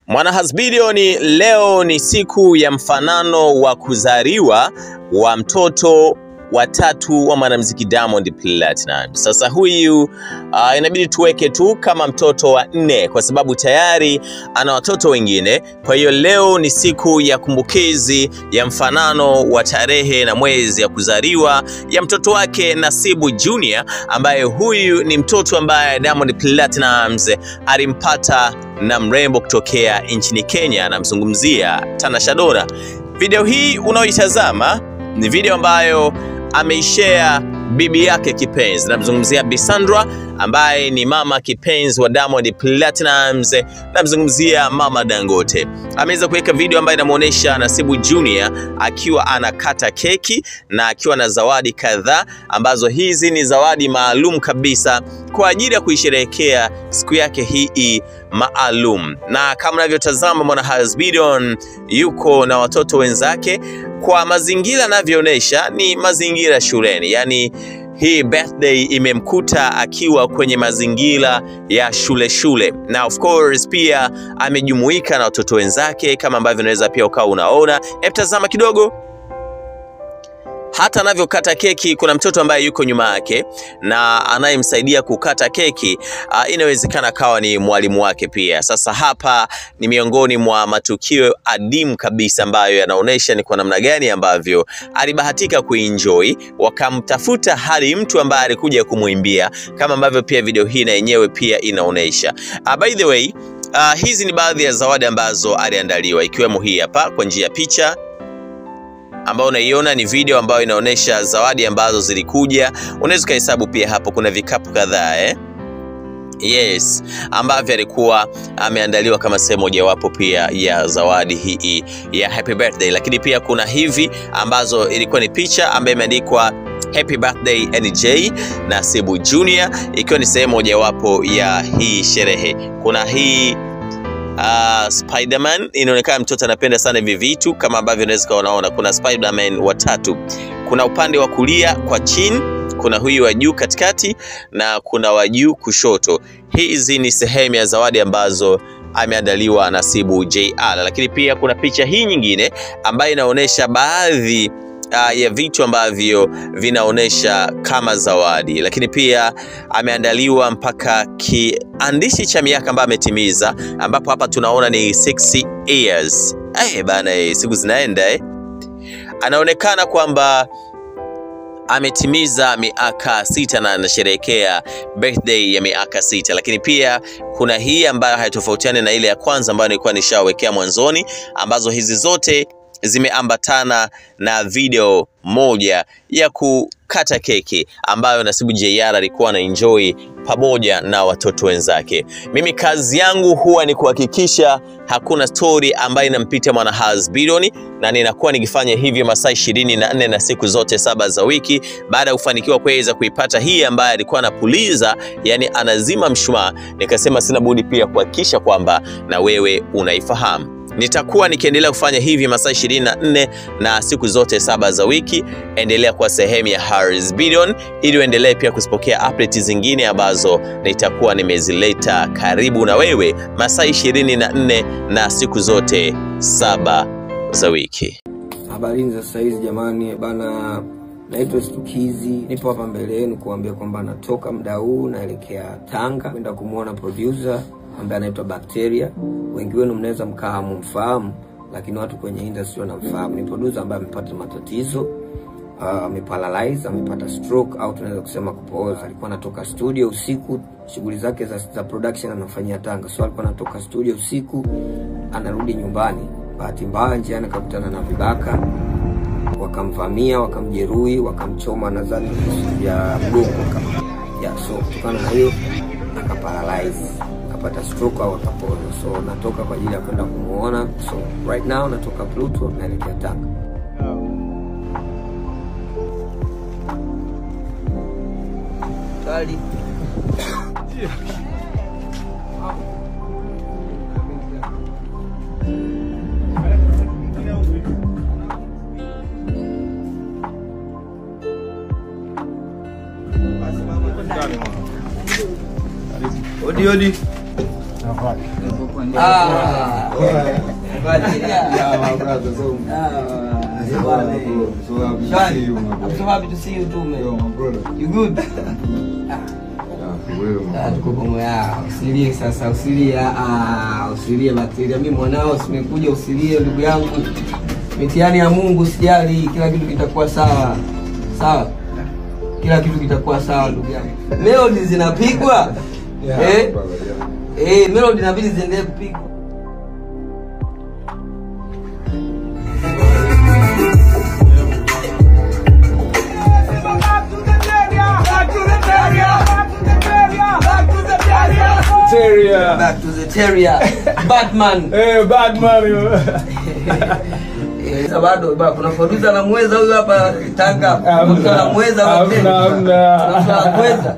Mwanahazbilioni, leo ni siku ya mfanano wa kuzaliwa wa mtoto watatu wa mwanamuziki Diamond Platnumz. Sasa huyu inabidi tuweke tu kama mtoto wa 4 kwa sababu tayari ana watoto wengine. Kwa hiyo leo ni siku ya kumbukizi ya mfanano wa tarehe na mwezi ya kuzaliwa ya mtoto wake Nasibu Junior, ambaye huyu ni mtoto ambaye Diamond Platnumz alimpata na mrembo kutokea nchini Kenya, namzungumzia Tanasha Donna. Video hii unaoitazama ni video ambayo ameishare bibi yake kipenzi, namzungumzia Bi Sandra ambaye ni mama kipenzi wa Diamond Platnumz, namzungumzia Mama Dangote. Ameweza kuweka video ambayo inamuonesha Nasibu Junior akiwa anakata keki na akiwa na zawadi kadhaa, ambazo hizi ni zawadi maalum kabisa kwa ajili ya kuisherehekea siku yake hii maalum. Na kama unavyotazama, Mwanahazbilioni yuko na watoto wenzake. Kwa mazingira anavyoonyesha ni mazingira shuleni, yani hii birthday imemkuta akiwa kwenye mazingira ya shule. Na of course pia amejumuika na watoto wenzake kama ambavyo unaweza pia ukawa unaona. Hebu tazama kidogo. Hata anavyokata keki kuna mtoto ambaye yuko nyuma yake na anayemsaidia kukata keki, inawezekana kawa ni mwalimu wake pia. Sasa hapa ni miongoni mwa matukio adimu kabisa ambayo yanaonesha ni kwa namna gani ambavyo alibahatika kuenjoy, wakamtafuta hadi mtu ambaye alikuja kumuimbia, kama ambavyo pia video hii na yenyewe pia inaonesha. By the way, hizi ni baadhi ya zawadi ambazo aliandaliwa, ikiwemo hii hapa kwa njia ya picha ambao unaiona ni video ambayo inaonesha zawadi ambazo zilikuja. Unaweza kuhesabu pia hapo kuna vikapu kadhaa yes, ambavyo alikuwa ameandaliwa kama sehemu mojawapo pia ya zawadi hii ya happy birthday. Lakini pia kuna hivi ambazo ilikuwa ni picha ambayo imeandikwa Happy Birthday NJ Nasibu Junior, ikiwa ni sehemu mojawapo ya hii sherehe. Kuna hii Spider-Man, inaonekana mtoto anapenda sana hivi vitu kama ambavyo unaweza kuona. Kuna Spider-Man watatu, kuna upande wa kulia kwa chini, kuna huyu wa juu katikati na kuna wa juu kushoto. Hizi ni sehemu ya zawadi ambazo ameandaliwa Nasibu JR. Lakini pia kuna picha hii nyingine ambayo inaonesha baadhi ya vitu ambavyo vinaonesha kama zawadi. Lakini pia ameandaliwa mpaka kiandishi cha miaka ambayo ametimiza, ambapo hapa tunaona ni 6 years. Bana, siku zinaenda anaonekana kwamba ametimiza miaka 6 na anasherehekea birthday ya miaka 6. Lakini pia kuna hii ambayo haitofautiani na ile ya kwanza ambayo nilikuwa nishawekea mwanzoni, ambazo hizi zote zimeambatana na video moja ya kukata keki ambayo Nasibu JR alikuwa na enjoy pamoja na watoto wenzake. Mimi kazi yangu huwa ni kuhakikisha hakuna story ambayo inampita Mwanahazbilioni, na ninakuwa nikifanya hivyo masaa 24 na siku zote 7 za wiki. Baada ya kufanikiwa kuweza kuipata hii ambayo alikuwa anapuliza, yani anazima mshumaa, nikasema sina budi pia kuhakikisha kwamba na wewe unaifahamu. Nitakuwa nikiendelea kufanya hivi masaa 24 na siku zote 7 za wiki. Endelea kwa sehemu ya Hazbilioni ili uendelee pia kusipokea update zingine ambazo nitakuwa nimezileta karibu na wewe masaa 24 na siku zote 7 za wiki. Habari za sasa hizi jamani, bana, naitwa Stukizi. Nipo hapa mbele yenu kuambia kwamba natoka muda huu naelekea Tanga kwenda kumuona producer ambaye anaitwa Bacteria. Wengi wenu mnaweza mfahamu, lakini watu kwenye industry wanamfahamu. Ni producer ambaye amepata matatizo, ameparalyze, amepata stroke au tunaweza kusema kupooza. Alikuwa anatoka studio usiku, shughuli zake za production anafanyia Tanga. So alikuwa anatoka studio usiku, anarudi nyumbani. Bahati mbaya njiani akakutana na vibaka, wakamvamia, wakamjeruhi, wakamchoma nadhani ya mgongo kama so kutokana na hiyo akaparalyze, akapata stroke au akapoza. So natoka kwa ajili ya kwenda kumuona. So right now natoka Pluto naelekea Tanga. Kali. Odi. I'm so happy to see you too, man. Yo, my brother. You good? Tuko pamoja. Usilie sasa, usilie. Usilie Bacteria. Mimi mwanao simekuja usilie ndugu yangu. Mitihani ya Mungu sijali, kila kitu kitakuwa sawa. Sawa? Kila kitu kitakuwa sawa ndugu yangu. Melody zinapigwa? Melody inabidi ziendelee kupigwa. Back to the terrier. Batman. Batman. Bado kuna producer anamweza huyu hapa Tanga. Mtu anamweza wapi? Anamweza.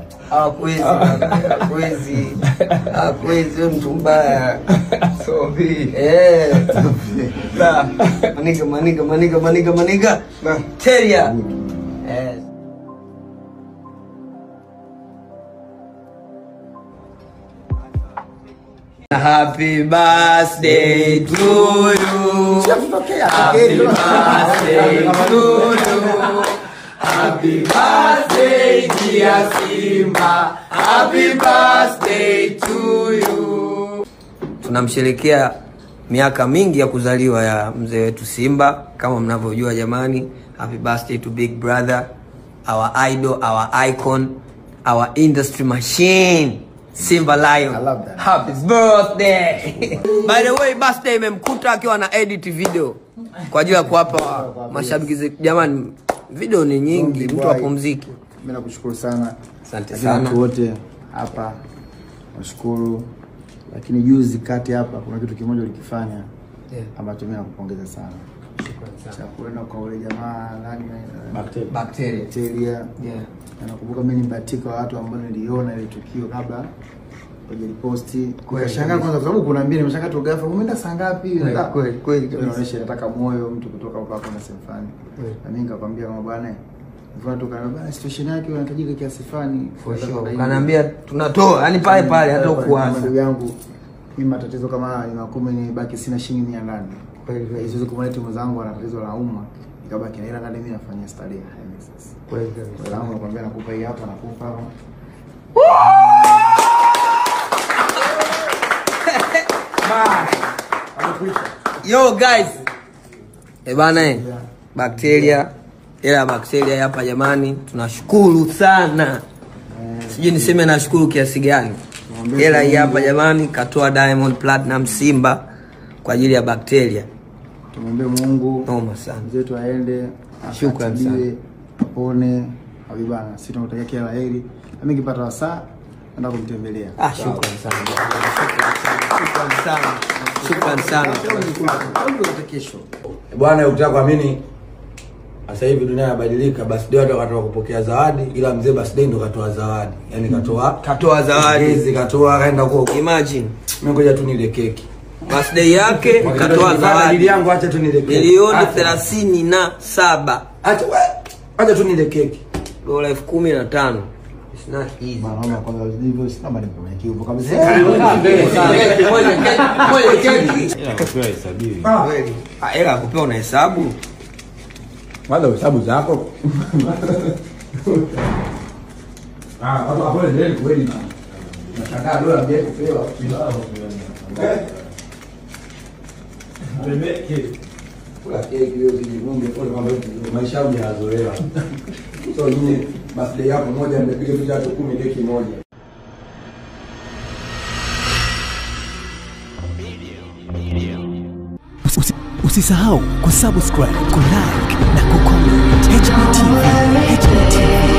Hakuwezi mtu mbaya. So maniga. Terrier. Yes. Happy birthday to you. Happy birthday to you. Happy birthday dear Simba. Happy birthday to you. Tunamsherehekea miaka mingi ya kuzaliwa ya mzee wetu Simba kama mnavyojua jamani. Happy birthday to big brother, our idol, our icon, our industry machine. Simba Lion. I love that. Happy birthday. By the way, birthday imemkuta akiwa na edit video kwa ajili ya kuwapa mashabiki jamani. Video ni nyingi, mtu apumziki. Mimi nakushukuru sana. Asante sana. Watu wote hapa nashukuru. Lakini juzi kati hapa kuna kitu kimoja ulikifanya ambacho mimi nakupongeza sana. Shukrani sana. Chakula kwa wale jamaa nani Bacteria. Nakumbuka mimi nimebatika watu ambao niliona ile tukio kabla kwenye posti. Nikashangaa kwanza kwa sababu kuna mbili nimeshangaa tu ghafla umeenda saa ngapi? Kweli. Inaonyesha nataka moyo mtu kutoka hapo na sehemu fulani. Na mimi nikakwambia kama bwana mfano tukana bwana situation yake inahitajika kiasi fulani. For sure. Kanaambia tunatoa, yani pale hata ukuanza. Ndugu yangu mimi matatizo kama haya ni makumi ni baki sina shilingi 100 ndani. Kweli hizo kumwona timu zangu ana tatizo la umma. Nikabaki na ila ndani mimi nafanya starehe sasa. Kweli. Salamu nakwambia nakupa hii hapa nakupa hapa. Yo guys. Bana Bacteria. Ila Bacteria hapa jamani, tunashukuru sana. Sijui niseme nashukuru kiasi gani. Ila hii hapa jamani katoa Diamond Platinum Simba kwa ajili ya Bacteria. Tumwombe Mungu noma sana. Mzetu aende, Shukrani sana. Apone, habibana. Sisi tunakutakia kila laheri. Na mimi nikipata wasaa naenda kumtembelea. Shukrani sana. Shukrani sana. Kesho. Bwana ukitaka kuamini sasa hivi dunia inabadilika, birthday watu wakatoa kupokea zawadi, ila mzee birthday ndo katoa zawadi. Yaani katoa zawadi, hizi katoa kaenda kwa imagine. Mimi ngoja tu nile keki. Birthday yake katoa zawadi yangu, acha tu nile keki. Milioni 37. Acha tu nile keki. Dola 15,000. It's not easy. Mama kwanza hivyo sina bali kwa kiupo kabisa. Moja keki. Kupewa hesabu. Kweli. Ela kupewa una hesabu. Wala hesabu zako. Watu hapo ndio kweli na. Nataka dola mbili kupewa. Kula keki hiyo zingine kwa mambo maisha yangu yazoea. So nyinyi birthday yako moja nimepiga picha watu 10 keki moja. Usisahau kusubscribe, kulike na kucomment. HBTV.